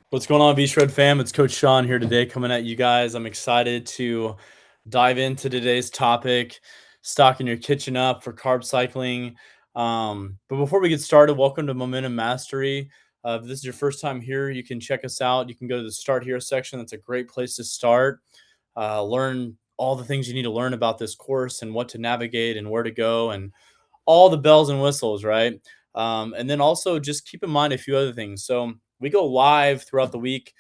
What's going on, V-Shred fam? It's Coach Sean here today, coming at you guys. I'm excited to dive into today's topic, stocking your kitchen up for carb cycling. But before we get started, welcome to Momentum Mastery. If this is your first time here, you can check us out. You can go to the Start Here section. That's a great place to start. Learn all the things you need to learn about this course and what to navigate and where to go and all the bells and whistles, right? And then also just keep in mind a few other things. So we go live throughout the week.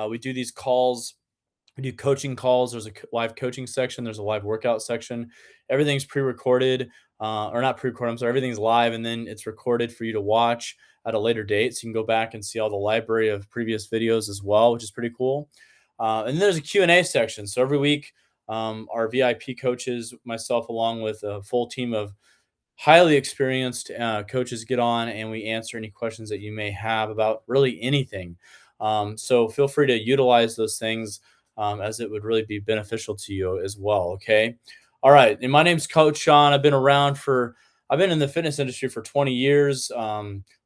We do these calls. We do coaching calls. There's a live coaching section. There's a live workout section. Everything's pre-recorded, or not pre-recorded. I'm sorry. Everything's live, and then it's recorded for you to watch at a later date. So you can go back and see all the library of previous videos as well, which is pretty cool. And then there's a Q&A section. So every week, our VIP coaches, myself, along with a full team of highly experienced coaches get on and we answer any questions that you may have about really anything. So feel free to utilize those things as it would really be beneficial to you as well. Okay. All right. And my name's Coach Sean. I've been in the fitness industry for 20 years,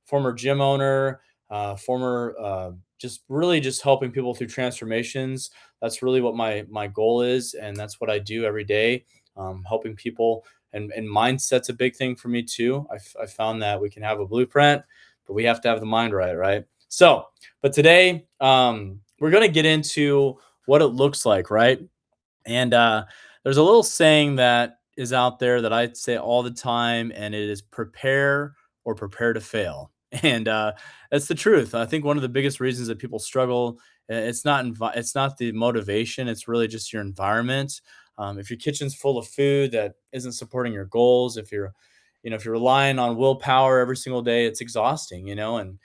former gym owner, former, just really just helping people through transformations. That's really what my goal is. And that's what I do every day, helping people and mindset's a big thing for me too. I found that we can have a blueprint, but we have to have the mind right. So, but today we're going to get into what it looks like, right? And there's a little saying that is out there that I say all the time, and it is prepare or prepare to fail. And that's the truth. I think one of the biggest reasons that people struggle, it's not the motivation. It's really just your environment. If your kitchen's full of food that isn't supporting your goals, if you're relying on willpower every single day, it's exhausting. And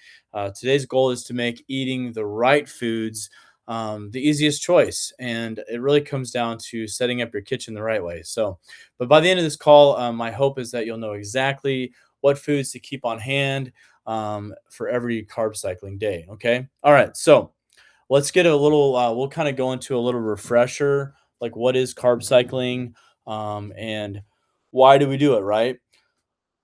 today's goal is to make eating the right foods the easiest choice. And it really comes down to setting up your kitchen the right way. So, but by the end of this call, my hope is that you'll know exactly what foods to keep on hand for every carb cycling day. Okay. All right. So let's get a little, we'll kind of go into a little refresher, like what is carb cycling and why do we do it, right?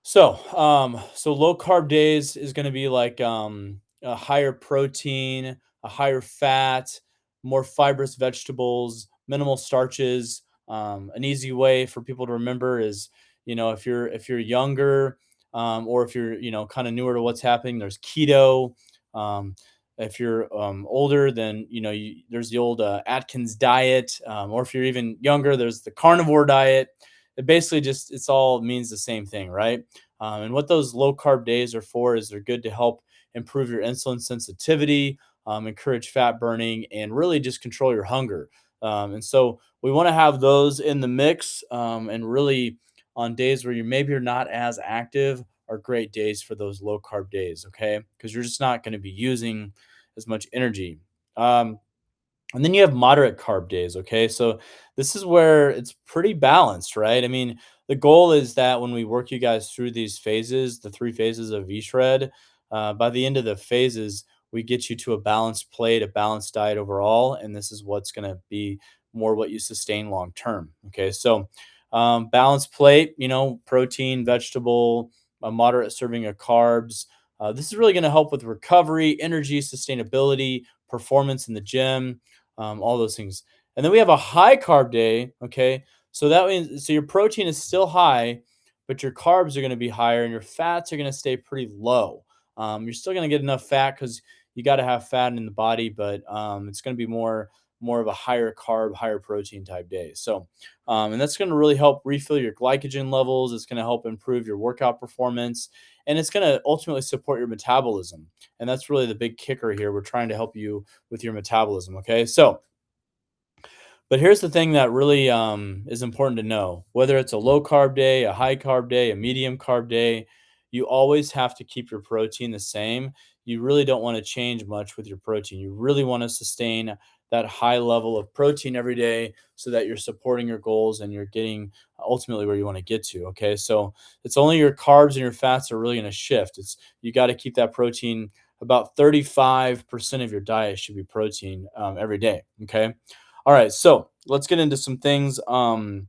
So low carb days is going to be like a higher protein, a higher fat, more fibrous vegetables, minimal starches. An easy way for people to remember is, if you're younger, or if you're kind of newer to what's happening, there's keto. Um, if you're older, then there's the old Atkins diet, or if you're even younger, there's the carnivore diet. It basically just it's all means the same thing, right? And what those low carb days are for is they're good to help improve your insulin sensitivity, encourage fat burning, and really just control your hunger. And so we want to have those in the mix, and really on days where you're not as active are great days for those low carb days, okay? Because you're just not going to be using as much energy. Um, and then you have moderate carb days, okay? So this is where it's pretty balanced, right? I mean, the goal is that when we work you guys through these phases, the three phases of V-Shred, by the end of the phases, we get you to a balanced plate, a balanced diet overall, and this is what's going to be more what you sustain long term. Okay, so balanced plate, protein, vegetable, a moderate serving of carbs. This is really going to help with recovery, energy, sustainability, performance in the gym, all those things. And then we have a high carb day. Okay. So that means, so your protein is still high, but your carbs are going to be higher and your fats are going to stay pretty low. You're still going to get enough fat because you got to have fat in the body, but it's going to be more of a higher carb, higher protein type day. So, and that's going to really help refill your glycogen levels. It's going to help improve your workout performance, and it's going to ultimately support your metabolism. And that's really the big kicker here. We're trying to help you with your metabolism. Okay. So, but here's the thing that really is important to know whether it's a low carb day, a high carb day, a medium carb day, you always have to keep your protein the same. You really don't want to change much with your protein. You really want to sustain that high level of protein every day so that you're supporting your goals and you're getting ultimately where you want to get to. Okay. So it's only your carbs and your fats are really going to shift. You got to keep that protein about 35% of your diet should be protein every day. Okay. All right, so let's get into some things on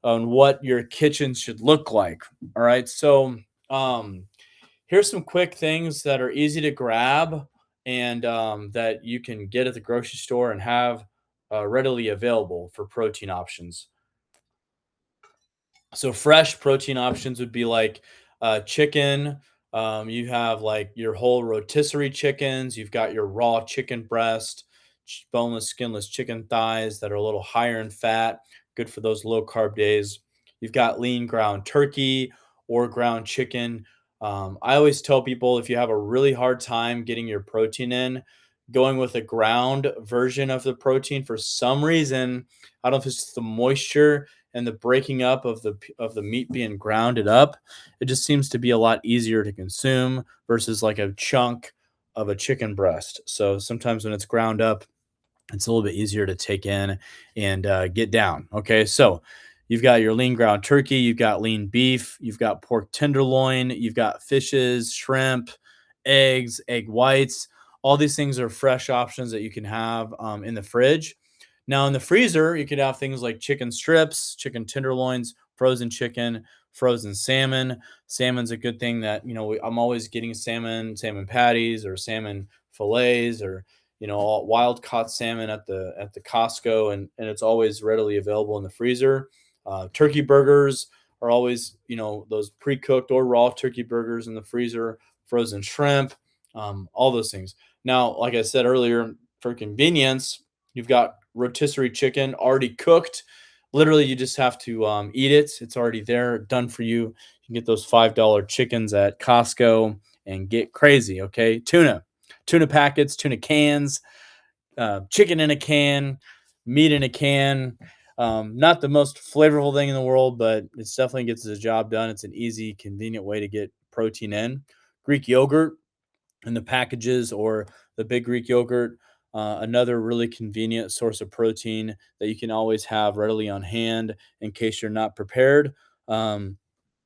what your kitchen should look like. All right, so um, here's some quick things that are easy to grab and that you can get at the grocery store and have readily available for protein options. So fresh protein options would be like chicken. You have like your whole rotisserie chickens. You've got your raw chicken breast, boneless, skinless chicken thighs that are a little higher in fat, good for those low carb days. You've got lean ground turkey or ground chicken. I always tell people if you have a really hard time getting your protein in, going with a ground version of the protein for some reason, I don't know if it's the moisture and the breaking up of the meat being grounded up, it just seems to be a lot easier to consume versus like a chunk of a chicken breast. So sometimes when it's ground up, it's a little bit easier to take in and get down. Okay, so you've got your lean ground turkey, you've got lean beef, you've got pork tenderloin, you've got fishes, shrimp, eggs, egg whites. All these things are fresh options that you can have in the fridge. Now, in the freezer, you could have things like chicken strips, chicken tenderloins, frozen chicken, frozen salmon. Salmon's a good thing that, I'm always getting salmon patties or salmon fillets or wild caught salmon at the Costco, and it's always readily available in the freezer. Turkey burgers are always those pre-cooked or raw turkey burgers in the freezer. Frozen shrimp, all those things. Now, like I said earlier, for convenience, you've got rotisserie chicken already cooked. Literally, you just have to eat it. It's already there, done for you. You can get those $5 chickens at Costco and get crazy. Okay, tuna packets, tuna cans, chicken in a can, meat in a can. Not the most flavorful thing in the world, but it definitely gets the job done. It's an easy, convenient way to get protein in. Greek yogurt in the packages or the big Greek yogurt. Another really convenient source of protein that you can always have readily on hand in case you're not prepared. Um,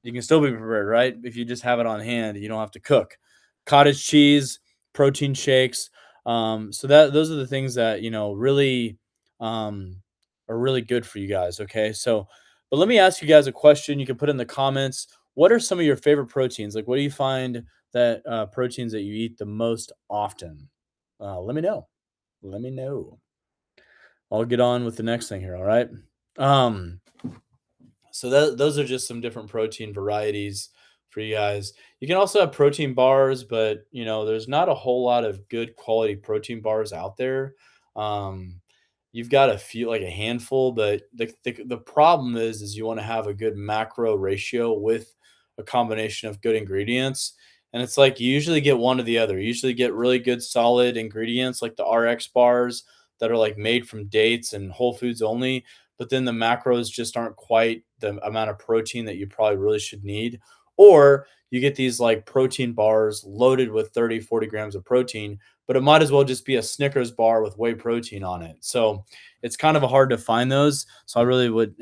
you can still be prepared, right? If you just have it on hand, you don't have to cook. Cottage cheese, protein shakes. So that those are the things that really um, are really good for you guys. Okay, so but let me ask you guys a question. You can put in the comments. What are some of your favorite proteins? Like, what do you find that proteins that you eat the most often? Let me know. Let me know. I'll get on with the next thing here. All right. Um, so those are just some different protein varieties for you guys. You can also have protein bars, but there's not a whole lot of good quality protein bars out there. Um, you've got a few, like a handful, but the problem is you want to have a good macro ratio with a combination of good ingredients. And it's like you usually get one or the other. You usually get really good solid ingredients like the RX bars that are like made from dates and whole foods only, but then the macros just aren't quite the amount of protein that you probably really should need. Or you get these like protein bars loaded with 30, 40 grams of protein, but it might as well just be a Snickers bar with whey protein on it. So it's kind of hard to find those. So I really would,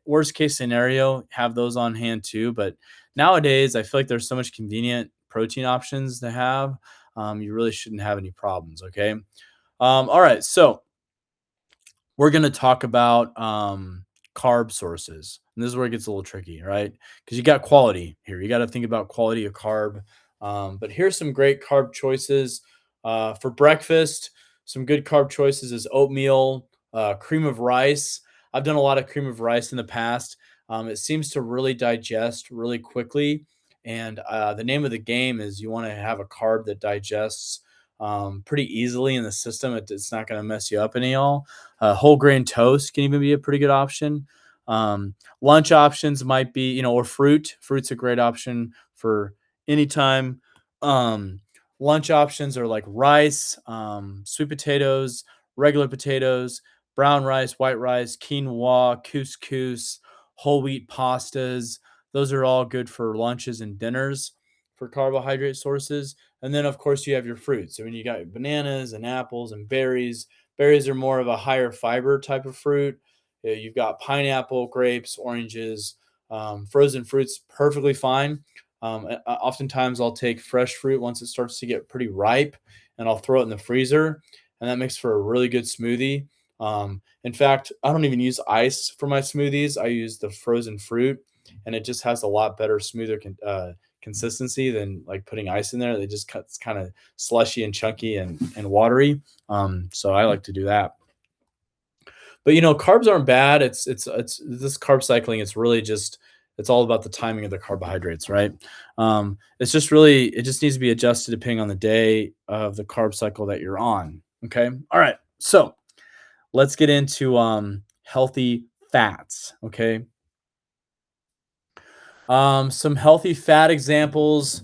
worst case scenario, have those on hand too. But nowadays, I feel like there's so much convenient protein options to have. You really shouldn't have any problems. Okay. All right. So we're going to talk about carb sources. And this is where it gets a little tricky, right? Because you got quality here. You got to think about quality of carb. But here's some great carb choices for breakfast. Some good carb choices is oatmeal, cream of rice. I've done a lot of cream of rice in the past. It seems to really digest really quickly. And the name of the game is you want to have a carb that digests pretty easily in the system. It's not going to mess you up any all. Whole grain toast can even be a pretty good option. Lunch options might be, or fruit. Fruit's a great option for anytime. Um, Lunch options are like rice, sweet potatoes, regular potatoes, brown rice, white rice, quinoa, couscous, whole wheat pastas. Those are all good for lunches and dinners for carbohydrate sources. And then, of course, you have your fruits. I mean, you got bananas and apples and berries. Berries are more of a higher fiber type of fruit. You've got pineapple, grapes, oranges, frozen fruits, perfectly fine. Oftentimes, I'll take fresh fruit once it starts to get pretty ripe, and I'll throw it in the freezer, and that makes for a really good smoothie. In fact, I don't even use ice for my smoothies. I use the frozen fruit, and it just has a lot better, smoother consistency than like putting ice in there. They just cut it's kind of slushy and chunky and watery. So I like to do that. But carbs aren't bad. It's this carb cycling. It's really just it's all about the timing of the carbohydrates, right? It's just really it just needs to be adjusted depending on the day of the carb cycle that you're on. Okay. All right. So let's get into healthy fats. Okay. Some healthy fat examples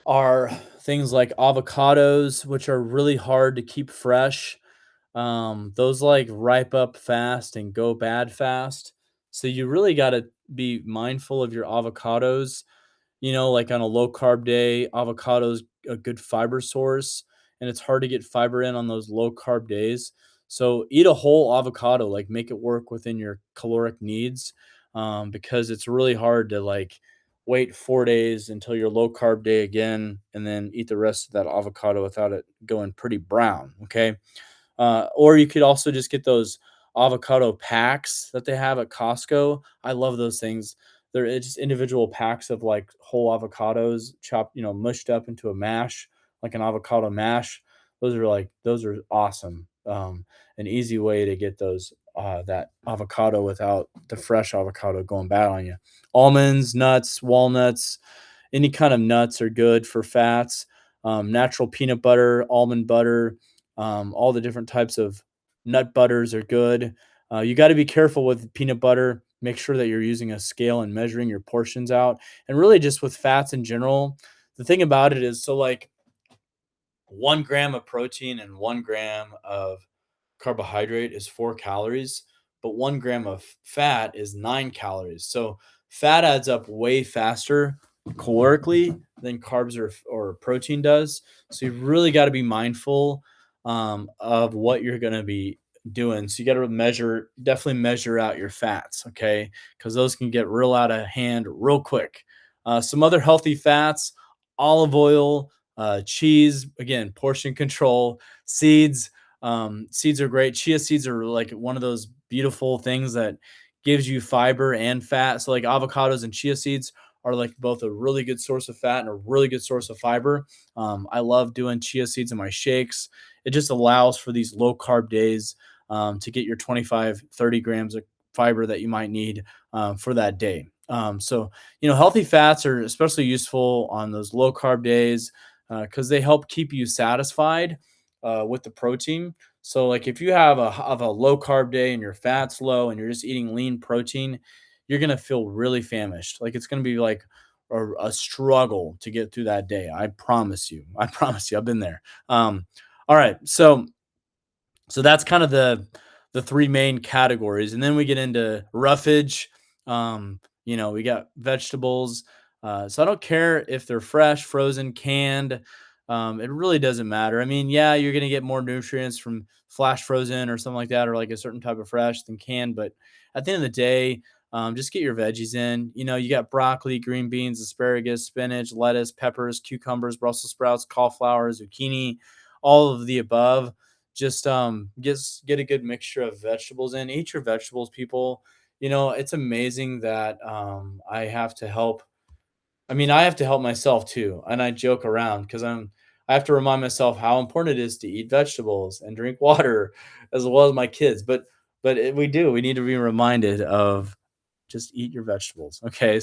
are things like avocados, which are really hard to keep fresh. Those like ripe up fast and go bad fast. So you really got to be mindful of your avocados. Like on a low carb day, avocados a good fiber source, and it's hard to get fiber in on those low carb days. So eat a whole avocado, like make it work within your caloric needs, because it's really hard to like wait 4 days until your low carb day again, and then eat the rest of that avocado without it going pretty brown. Okay. Or you could also just get those avocado packs that they have at Costco. I love those things. They're just individual packs of like whole avocados chopped, mushed up into a mash, like an avocado mash. Those are awesome. An easy way to get those that avocado without the fresh avocado going bad on you. Almonds, nuts, walnuts, any kind of nuts are good for fats. Natural peanut butter, almond butter, all the different types of nut butters are good. You got to be careful with peanut butter. Make sure that you're using a scale and measuring your portions out. And really, just with fats in general, the thing about it is so, like, 1 gram of protein and 1 gram of carbohydrate is 4 calories, but 1 gram of fat is 9 calories. So fat adds up way faster calorically than carbs or protein does. So you really got to be mindful of what you're going to be doing. So you got to definitely measure out your fats, okay? Because those can get real out of hand real quick. Some other healthy fats: olive oil, cheese, again, portion control, seeds. Seeds are great. Chia seeds are like one of those beautiful things that gives you fiber and fat. So like avocados and chia seeds are like both a really good source of fat and a really good source of fiber. I love doing chia seeds in my shakes. It just allows for these low carb days, to get your 25, 30 grams of fiber that you might need for that day. Healthy fats are especially useful on those low carb days because they help keep you satisfied with the protein. So, like, if you have a low carb day and your fat's low and you're just eating lean protein, you're gonna feel really famished. Like, it's gonna be like a struggle to get through that day. I promise you. I promise you. I've been there. All right, so that's kind of the three main categories, and then we get into roughage. We got vegetables. So I don't care if they're fresh, frozen, canned. It really doesn't matter. I mean, yeah, you're gonna get more nutrients from flash frozen or something like that, or like a certain type of fresh than canned. But at the end of the day, just get your veggies in. You got broccoli, green beans, asparagus, spinach, lettuce, peppers, cucumbers, Brussels sprouts, cauliflower, zucchini, all of the above. Just get a good mixture of vegetables in. Eat your vegetables, people. It's amazing that I have to help myself too, and I joke around because I have to remind myself how important it is to eat vegetables and drink water as well as my kids. We need to be reminded of just eat your vegetables. Okay.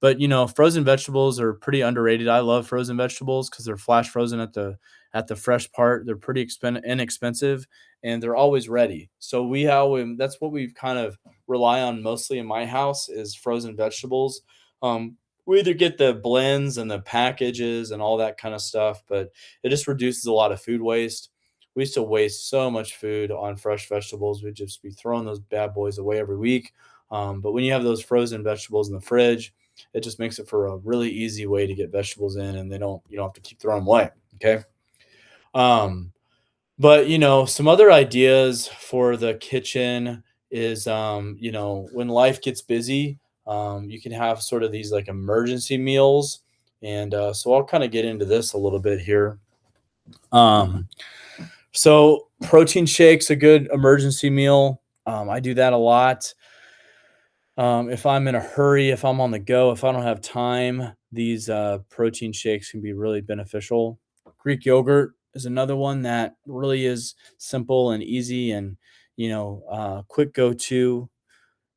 Frozen vegetables are pretty underrated. I love frozen vegetables because they're flash frozen at the fresh part. They're pretty inexpensive and they're always ready. So that's what we've kind of rely on mostly in my house is frozen vegetables. We either get the blends and the packages and all that kind of stuff, but it just reduces a lot of food waste. We used to waste so much food on fresh vegetables. We'd just be throwing those bad boys away every week. But when you have those frozen vegetables in the fridge, it just makes it for a really easy way to get vegetables in, and you don't have to keep throwing them away. Okay. Um, but some other ideas for the kitchen is, when life gets busy, you can have sort of these like emergency meals, and so I'll kind of get into this a little bit here. Um, so protein shakes a good emergency meal. I do that a lot. If I'm in a hurry, if I'm on the go, if I don't have time, these protein shakes can be really beneficial. Greek yogurt is another one that really is simple and easy and quick go to.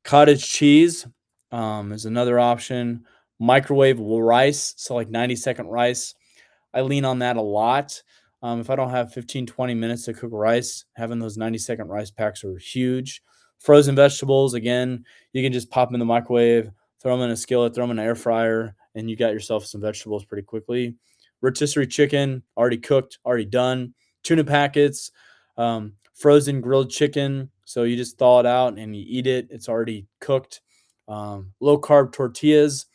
Cottage cheese is another option. Microwave rice, so like 90-second rice. I lean on that a lot. If I don't have 15, 20 minutes to cook rice, having those 90-second rice packs are huge. Frozen vegetables, again, you can just pop them in the microwave, throw them in a skillet, throw them in an air fryer, and you got yourself some vegetables pretty quickly. Rotisserie chicken, already cooked, already done. Tuna packets, frozen grilled chicken. So you just thaw it out and you eat it. It's already cooked. Low carb tortillas.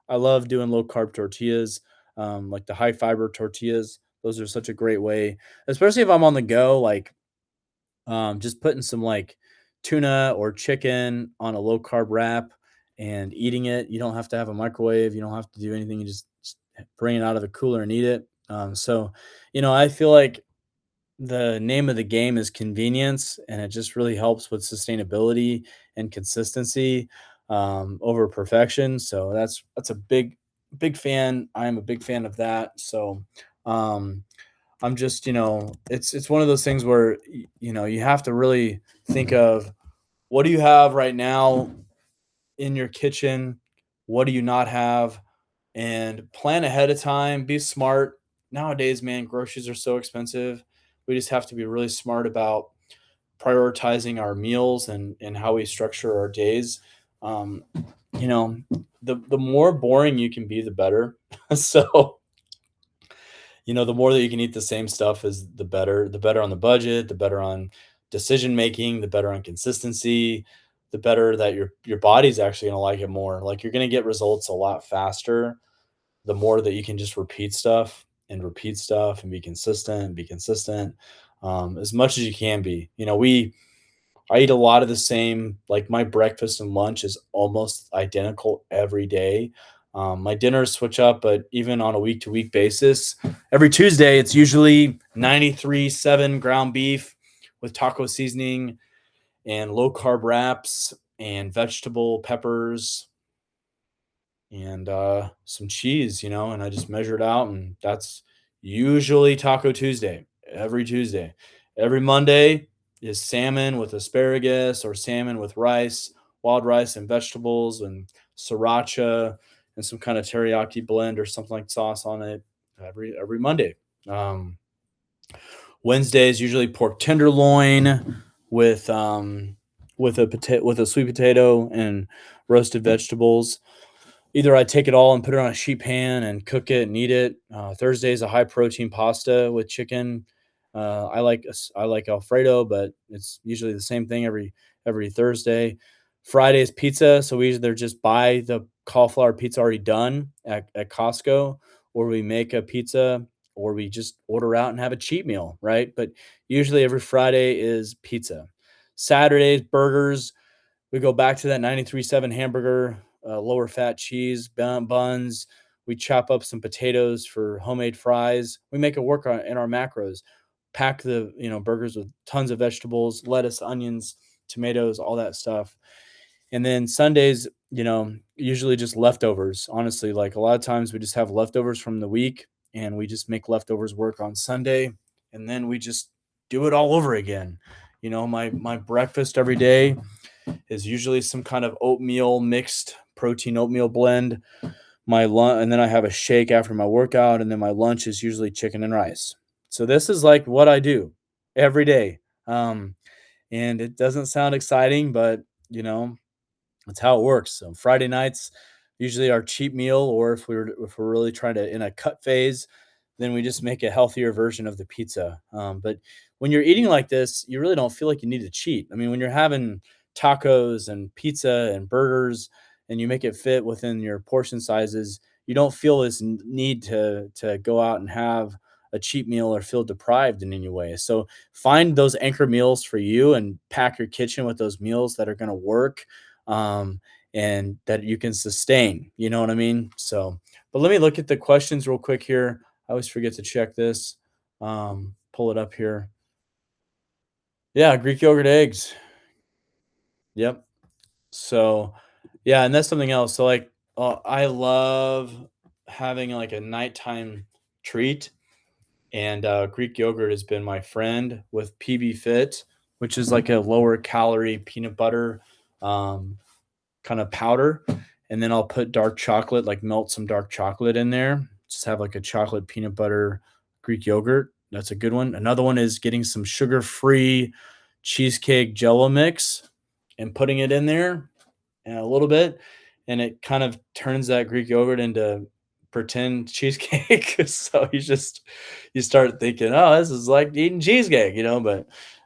I love doing low carb tortillas, like the high fiber tortillas. Those are such a great way, especially if I'm on the go, like just putting some like tuna or chicken on a low carb wrap and eating it. You don't have to have a microwave. You don't have to do anything. You just bring it out of the cooler and eat it. I feel like the name of the game is convenience, and it just really helps with sustainability and consistency over perfection. So that's a big fan. I am a big fan of that. So um, I'm just it's one of those things where you have to really think of what do you have right now in your kitchen, what do you not have, and plan ahead of time. Be smart. Nowadays, man, groceries are so expensive. We just have to be really smart about prioritizing our meals and how we structure our days. Um, you know, the more boring you can be, the better. So, the more that you can eat the same stuff is the better. The better on the budget, the better on decision making, the better on consistency, the better that your body's actually gonna like it more. Like you're gonna get results a lot faster the more that you can just repeat stuff and be consistent, as much as you can be. I eat a lot of the same. Like my breakfast and lunch is almost identical every day. My dinners switch up, but even on a week to week basis, every Tuesday it's usually 93.7 ground beef with taco seasoning and low carb wraps and vegetable peppers and some cheese, and I just measure it out, and that's usually Taco Tuesday, every Tuesday. Every Monday is salmon with asparagus or salmon with rice, wild rice and vegetables, and sriracha and some kind of teriyaki blend or something like sauce on it. Every Monday. Um, Wednesday is usually pork tenderloin with with a sweet potato and roasted vegetables. Either I take it all and put it on a sheet pan and cook it and eat it. Thursday is a high protein pasta with chicken. I like Alfredo, but it's usually the same thing every Thursday. Friday is pizza, so we either just buy the cauliflower pizza already done at Costco, or we make a pizza, or we just order out and have a cheat meal, right? But usually every Friday is pizza. Saturdays burgers, we go back to that 93.7 hamburger, lower fat cheese, buns. We chop up some potatoes for homemade fries. We make it work in our macros. Pack the burgers with tons of vegetables, lettuce, onions, tomatoes, all that stuff. And then Sundays, usually just leftovers. Honestly, like a lot of times we just have leftovers from the week and we just make leftovers work on Sunday, and then we just do it all over again. My breakfast every day is usually some kind of oatmeal mixed protein oatmeal blend. My lunch, and then I have a shake after my workout, and then my lunch is usually chicken and rice. So this is like what I do every day. And it doesn't sound exciting, but you know, that's how it works. So Friday nights, usually our cheap meal, or if we're really trying to in a cut phase, then we just make a healthier version of the pizza. But when you're eating like this, you really don't feel like you need to cheat. I mean, when you're having tacos and pizza and burgers, and you make it fit within your portion sizes, you don't feel this need to go out and have a cheap meal or feel deprived in any way. So find those anchor meals for you and pack your kitchen with those meals that are going to work, um, and that you can sustain. You know what I mean? So, but let me look at the questions real quick here. I always forget to check this. Pull it up here. Yeah, Greek yogurt eggs. Yep. So Yeah, and that's something else. So, like, I love having, like, a nighttime treat, and, Greek yogurt has been my friend with PB Fit, which is like a lower calorie peanut butter, um, kinda powder, and then I'll put dark chocolate, like, melt some dark chocolate in there, just have, like, a chocolate peanut butter Greek yogurt. That's a good one. Another one is getting some sugar-free cheesecake Jello mix and putting it in there, and a little bit, and it kind of turns that Greek yogurt into pretend cheesecake. So you start thinking, "Oh, this is like eating cheesecake,"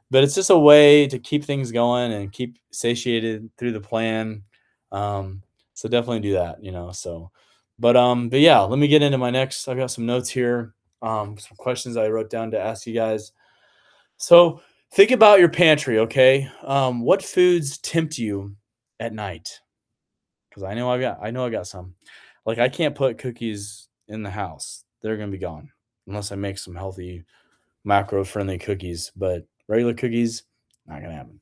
but it's just a way to keep things going and keep satiated through the plan. Um, so definitely do that, so but yeah, let me get into my next. I've got some notes here, some questions I wrote down to ask you guys. So think about your pantry, okay? What foods tempt you at night? Because I know I got some. Like, I can't put cookies in the house. They're gonna be gone unless I make some healthy macro-friendly cookies, but regular cookies, not gonna happen.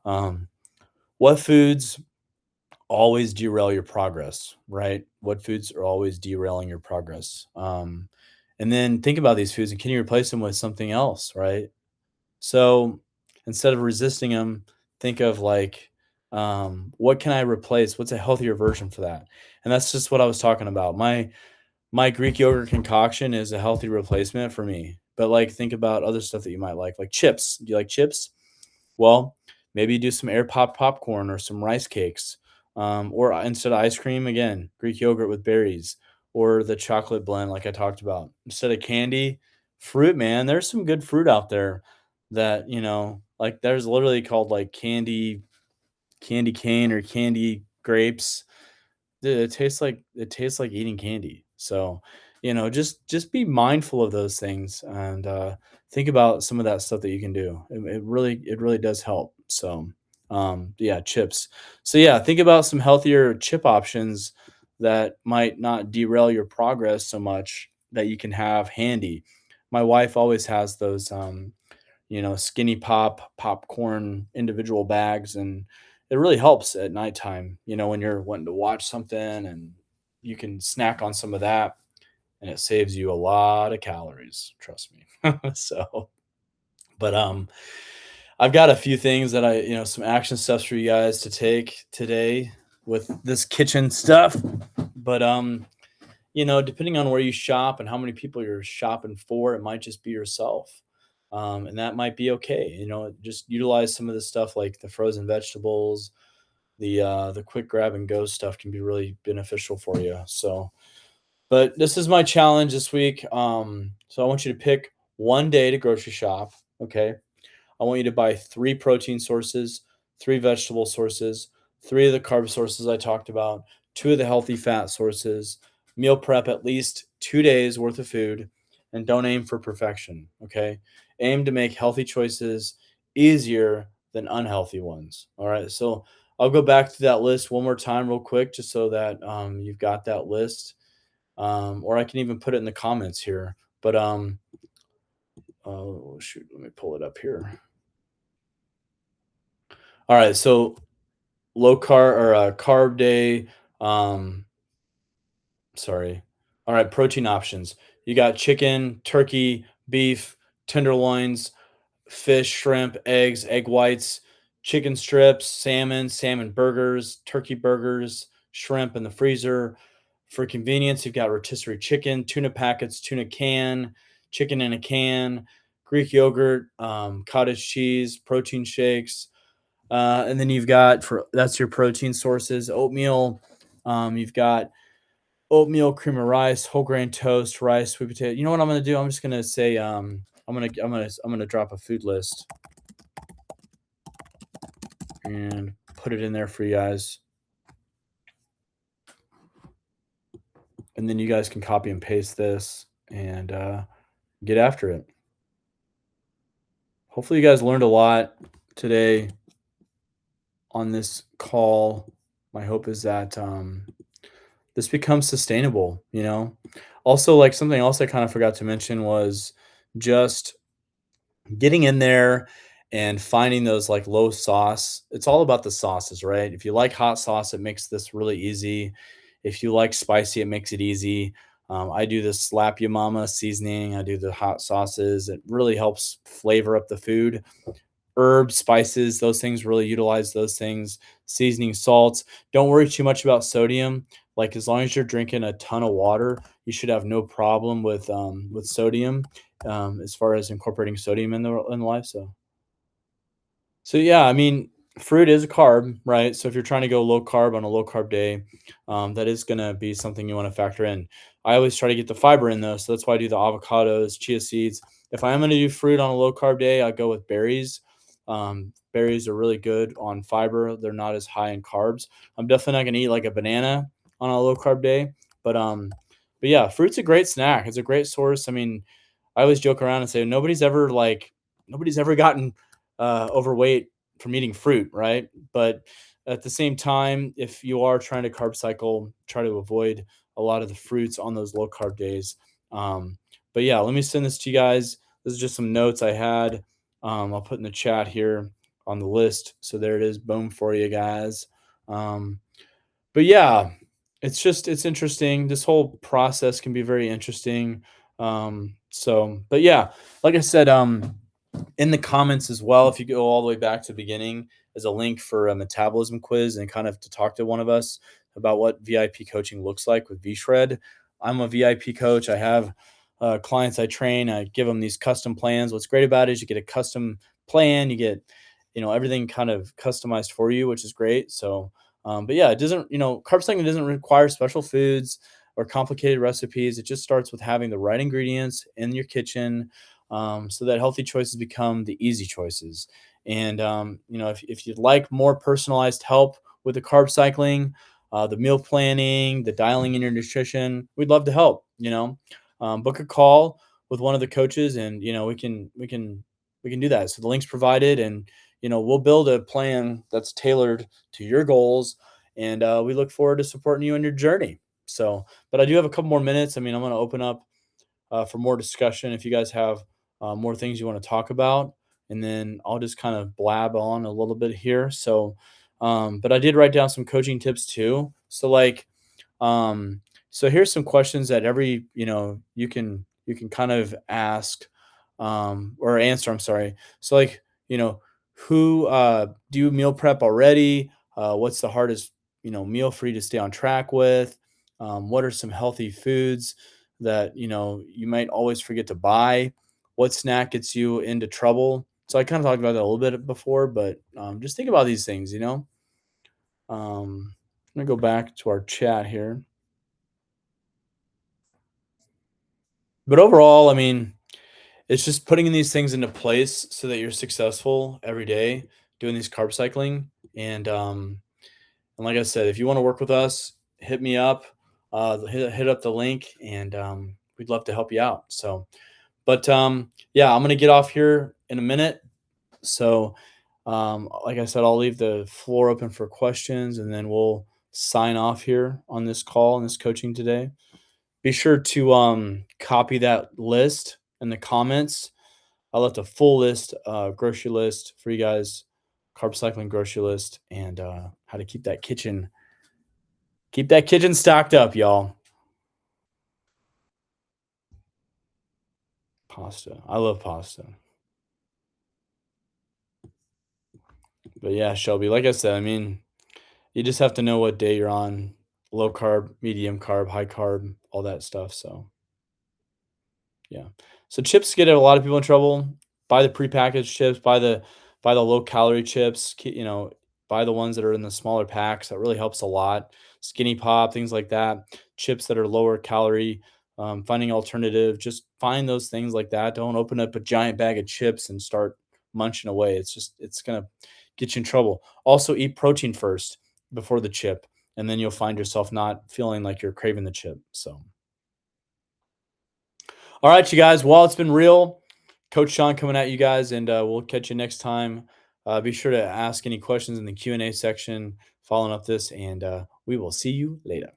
Um, what foods always derail your progress, right? What foods are always derailing your progress? And then think about these foods and can you replace them with something else, right? So instead of resisting them, think of like, what can I replace? What's a healthier version for that? And that's just what I was talking about. My Greek yogurt concoction is a healthy replacement for me. But like, think about other stuff that you might like chips. Do you like chips? Well, maybe do some air pop popcorn or some rice cakes, or instead of ice cream, again, Greek yogurt with berries or the chocolate blend, like I talked about. Instead of candy, fruit, man. There's some good fruit out there that like there's literally called like candy cane or candy grapes. Dude, it tastes like eating candy. So, just be mindful of those things and think about some of that stuff that you can do. It really does help. So, yeah, chips. So yeah, think about some healthier chip options that might not derail your progress so much that you can have handy. My wife always has those skinny pop popcorn individual bags, and it really helps at nighttime, when you're wanting to watch something and you can snack on some of that and it saves you a lot of calories, trust me. So, but I've got a few things that some action steps for you guys to take today with this kitchen stuff. But depending on where you shop and how many people you're shopping for, it might just be yourself. And that might be okay. Just utilize some of the stuff like the frozen vegetables, the quick grab and go stuff can be really beneficial for you. So, but this is my challenge this week. So I want you to pick one day to grocery shop. Okay. I want you to buy 3 protein sources, 3 vegetable sources, 3 of the carb sources I talked about, 2 of the healthy fat sources, meal prep at least 2 days worth of food, and don't aim for perfection, okay? Aim to make healthy choices easier than unhealthy ones, all right? So I'll go back to that list one more time real quick just so that you've got that list, or I can even put it in the comments here. But oh shoot, let me pull it up here. All right, so low carb or carb day. Um, sorry. All right, protein options. You got chicken, turkey, beef, tenderloins, fish, shrimp, eggs, egg whites, chicken strips, salmon, salmon burgers, turkey burgers, shrimp in the freezer. For convenience, you've got rotisserie chicken, tuna packets, tuna can, chicken in a can, Greek yogurt, cottage cheese, protein shakes, and then you've got for that's your protein sources, oatmeal. You've got oatmeal, cream of rice, whole grain toast, rice, sweet potato. You know what I'm gonna do? I'm just gonna say I'm gonna drop a food list and put it in there for you guys, and then you guys can copy and paste this and get after it. Hopefully, you guys learned a lot today on this call. My hope is that this becomes sustainable. Also, like something else I kind of forgot to mention was just getting in there and finding those like low sauce. It's all about the sauces, right? If you like hot sauce, it makes this really easy. If you like spicy, it makes it easy. I do the slap ya mama seasoning. I do the hot sauces. It really helps flavor up the food. Herbs, spices, those things, really utilize those things. Seasoning, salts. Don't worry too much about sodium. Like as long as you're drinking a ton of water, you should have no problem with sodium, as far as incorporating sodium in the life. So yeah, I mean, fruit is a carb, right? So if you're trying to go low carb on a low carb day, that is going to be something you want to factor in. I always try to get the fiber in though, so that's why I do the avocados, chia seeds. If I am going to do fruit on a low carb day, I go with berries. Berries are really good on fiber; they're not as high in carbs. I'm definitely not going to eat like a banana on a low carb day, but um, but yeah, fruit's a great snack. It's a great source. I mean, I always joke around and say nobody's ever gotten overweight from eating fruit, right? But at the same time, if you are trying to carb cycle, try to avoid a lot of the fruits on those low carb days. Um, but yeah, let me send this to you guys. This is just some notes I had. I'll put in the chat here on the list. So there it is. Boom for you guys. Um, but yeah, it's interesting. This whole process can be very interesting. But yeah, like I said, in the comments as well, if you go all the way back to the beginning, is a link for a metabolism quiz and kind of to talk to one of us about what VIP coaching looks like with VShred. I'm a VIP coach. I have clients I train. I give them these custom plans. What's great about it is you get a custom plan. You get, everything kind of customized for you, which is great. But yeah, it doesn't, carb cycling doesn't require special foods or complicated recipes. It just starts with having the right ingredients in your kitchen, so that healthy choices become the easy choices. And if you'd like more personalized help with the carb cycling, the meal planning, the dialing in your nutrition, we'd love to help. Book a call with one of the coaches, and we can do that. So the link's provided, and we'll build a plan that's tailored to your goals, and we look forward to supporting you on your journey. So, but I do have a couple more minutes. I mean, I'm going to open up for more discussion if you guys have more things you want to talk about. And then I'll just kind of blab on a little bit here. But I did write down some coaching tips too. Um, so here's some questions that you can kind of ask or answer. I'm sorry. So like, who do you meal prep already? What's the hardest meal for you to stay on track with? What are some healthy foods that you might always forget to buy? What snack gets you into trouble? So I kind of talked about that a little bit before, but just think about these things. I'm gonna go back to our chat here. But overall, I mean, it's just putting these things into place so that you're successful every day doing these carb cycling. And like I said, if you want to work with us, hit me up, hit up the link, and we'd love to help you out. Yeah, I'm gonna get off here in a minute. So, like I said, I'll leave the floor open for questions, and then we'll sign off here on this call and this coaching today. Be sure to copy that list in the comments. I left a full list, grocery list for you guys, carb cycling grocery list, and how to keep that kitchen stocked up, y'all. Pasta. I love pasta. But yeah, Shelby, like I said, I mean, you just have to know what day you're on. Low carb, medium carb, high carb, all that stuff. So yeah. So chips get a lot of people in trouble. Buy the prepackaged chips, buy the low calorie chips, buy the ones that are in the smaller packs. That really helps a lot. Skinny pop, things like that. Chips that are lower calorie, finding alternative, just find those things like that. Don't open up a giant bag of chips and start munching away. It's gonna get you in trouble. Also eat protein first before the chip, and then you'll find yourself not feeling like you're craving the chip. So all right, you guys. Well, it's been real. Coach Sean coming at you guys, and we'll catch you next time. Be sure to ask any questions in the Q&A section following up this, and we will see you later.